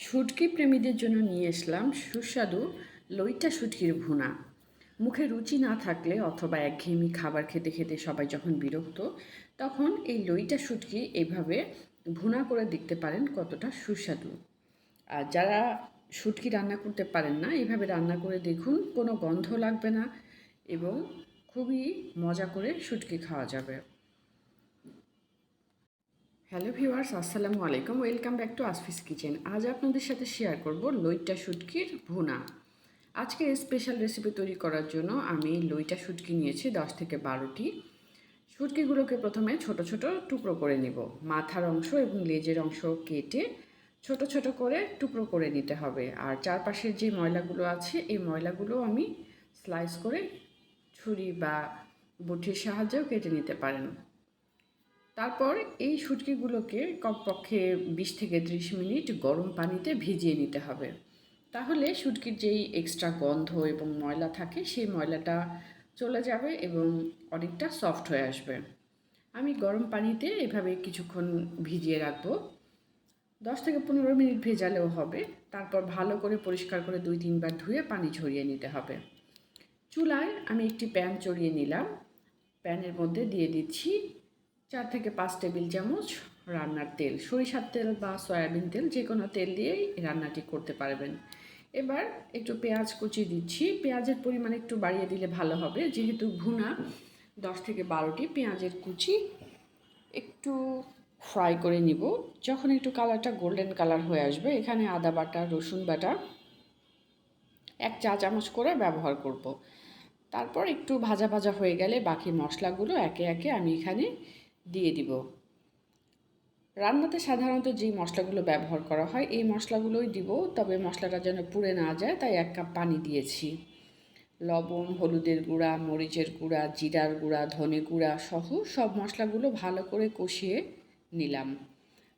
শুটকি প্রেমীদের জন্য নিয়ে আসলাম সুস্বাদু লইট্টা শুটকির ভুনা। মুখে রুচি না থাকলে অথবা একঘেয়েমি খাবার খেতে খেতে সবাই যখন বিরক্ত, তখন এই লইট্টা শুটকি এইভাবে ভুনা করে দেখতে পারেন কতটা সুস্বাদু। আর যারা শুটকি রান্না করতে পারেন না, এইভাবে রান্না করে দেখুন, কোনো গন্ধ লাগবে না এবং খুবই মজা করে শুটকি খাওয়া যাবে। হ্যালো ভিউয়ার্স, আসসালামু আলাইকুম। Welcome back to আসফিস kitchen. আজ আপনাদের সাথে শেয়ার করব লইট্টা শুটকির ভুনা। আজকে স্পেশাল রেসিপি তৈরি করার জন্য আমি লইট্টা শুটকি নিয়েছি 10 থেকে 12টি। শুটকিগুলোকে প্রথমে ছোট ছোট টুকরো করে নিব। মাথার অংশ এবং লেজের অংশ কেটে ছোট ছোট করে টুকরো করে নিতে হবে। আর চারপাশের যে ময়লাগুলো আছে এই ময়লাগুলো আমি স্লাইস করে ছুরি বা বটির সাহায্যেও কেটে নিতে পারেন। তারপর এই শুটকিগুলোকে কমপক্ষে 20 থেকে 30 মিনিট গরম পানিতে ভিজিয়ে নিতে হবে। তাহলে শুটকির যেই এক্সট্রা গন্ধ এবং ময়লা থাকে সেই ময়লাটা চলে যাবে এবং অনেকটা সফট হয়ে আসবে। আমি গরম পানিতে এভাবে কিছুক্ষণ ভিজিয়ে রাখবো। 10 থেকে 15 মিনিট ভেজালেও হবে। তারপর ভালো করে পরিষ্কার করে 2-3 বার ধুয়ে পানি ঝরিয়ে নিতে হবে। চুলায় আমি একটি প্যান চড়িয়ে নিলাম। প্যানের মধ্যে দিয়ে দিচ্ছি 4 থেকে 5 টেবিল চামচ রান্নার তেল। সরিষার তেল বা সয়াবিন তেল যে কোনো তেল দিয়েই রান্নাটি করতে পারবেন। এবার একটু পেঁয়াজ কুচি দিচ্ছি। পেঁয়াজের পরিমাণ একটু বাড়িয়ে দিলে ভালো হবে, যেহেতু ভুনা। 10 থেকে 12টি পেঁয়াজের কুচি একটু ফ্রাই করে নিব। যখন একটু কালারটা গোল্ডেন কালার হয়ে আসবে, এখানে আদা বাটা, রসুন বাটা 1 চা চামচ করে ব্যবহার করব। তারপর একটু ভাজা ভাজা হয়ে গেলে বাকি মশলাগুলো একে একে আমি এখানে দিয়ে দিব। রান্নাতে সাধারণত যেই মশলাগুলো ব্যবহার করা হয় এই মশলাগুলোই দিব, তবে মশলাটা যেন পুড়ে না যায় তাই 1 কাপ পানি দিয়েছি। লবণ, হলুদের গুঁড়া, মরিচের গুঁড়া, জিরার গুঁড়া, ধনে গুঁড়া সহ সব মশলাগুলো ভালো করে কষিয়ে নিলাম।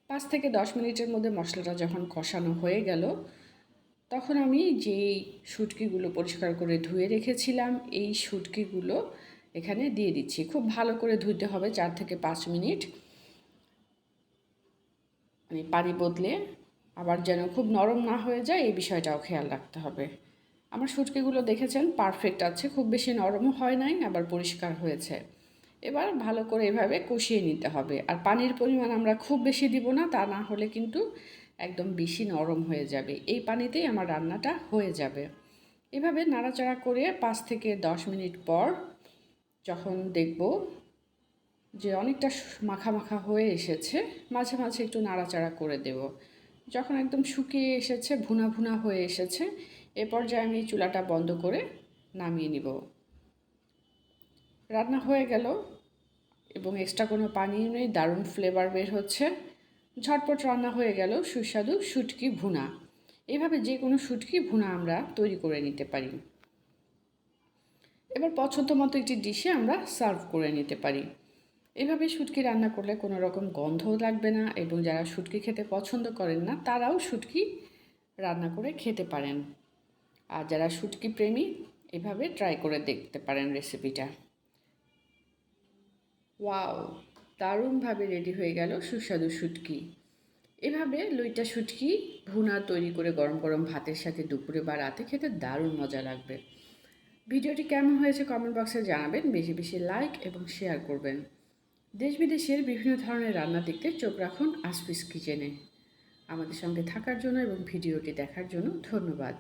5 থেকে 10 মিনিটের মধ্যে মশলাটা যখন কষানো হয়ে গেল, তখন আমি যেই শুটকিগুলো পরিষ্কার করে ধুয়ে রেখেছিলাম এই শুটকিগুলো এখানে দিয়ে দিচ্ছি। খুব ভালো করে ধুইতে হবে 4 থেকে 5 মিনিট, মানে পানি বদলে, আবার যেন খুব নরম না হয়ে যায় এই বিষয়টাও খেয়াল রাখতে হবে। আমার শুটকিগুলো দেখেছেন পারফেক্ট আছে, খুব বেশি নরমও হয় নাই, আবার পরিষ্কার হয়েছে। এবার ভালো করে এভাবে কষিয়ে নিতে হবে। আর পানির পরিমাণ আমরা খুব বেশি দিব না, তা না হলে কিন্তু একদম বেশি নরম হয়ে যাবে। এই পানিতেই আমার রান্নাটা হয়ে যাবে। এভাবে নাড়াচাড়া করে 5 থেকে 10 মিনিট পর যখন দেখব যে অনেকটা মাখা মাখা হয়ে এসেছে, মাঝে মাঝে একটু নাড়াচাড়া করে দেব। যখন একদম শুকিয়ে এসেছে, ভুনা ভুনা হয়ে এসেছে, এ পর্যায়ে আমি চুলাটা বন্ধ করে নামিয়ে নিব। রান্না হয়ে গেল এবং এক্সট্রা কোনো পানিও নেই, দারুণ ফ্লেভার বের হচ্ছে। ঝটপট রান্না হয়ে গেল সুস্বাদু শুটকি ভুনা। এভাবে যে কোনো শুটকি ভুনা আমরা তৈরি করে নিতে পারি। এবার পছন্দ মতো একটি ডিশে আমরা সার্ভ করে নিতে পারি। এভাবে শুটকি রান্না করলে কোনো রকম গন্ধও লাগবে না এবং যারা শুটকি খেতে পছন্দ করেন না তারাও শুটকি রান্না করে খেতে পারেন। আর যারা শুটকি প্রেমী এভাবে ট্রাই করে দেখতে পারেন রেসিপিটা। ওয়াও, দারুণভাবে রেডি হয়ে গেল সুস্বাদু শুটকি। এভাবে লইট্টা শুটকি ভুনা তৈরি করে গরম গরম ভাতের সাথে দুপুরে বা রাতে খেতে দারুণ মজা লাগবে। ভিডিওটি কেমন হয়েছে কমেন্ট বক্সে জানাবেন। বেশি বেশি লাইক এবং শেয়ার করবেন। দেশ বিদেশের বিভিন্ন ধরনের রান্না দেখতে চোখ রাখুন আসফিস কিচেনে। আমাদের সঙ্গে থাকার জন্য এবং ভিডিওটি দেখার জন্য ধন্যবাদ।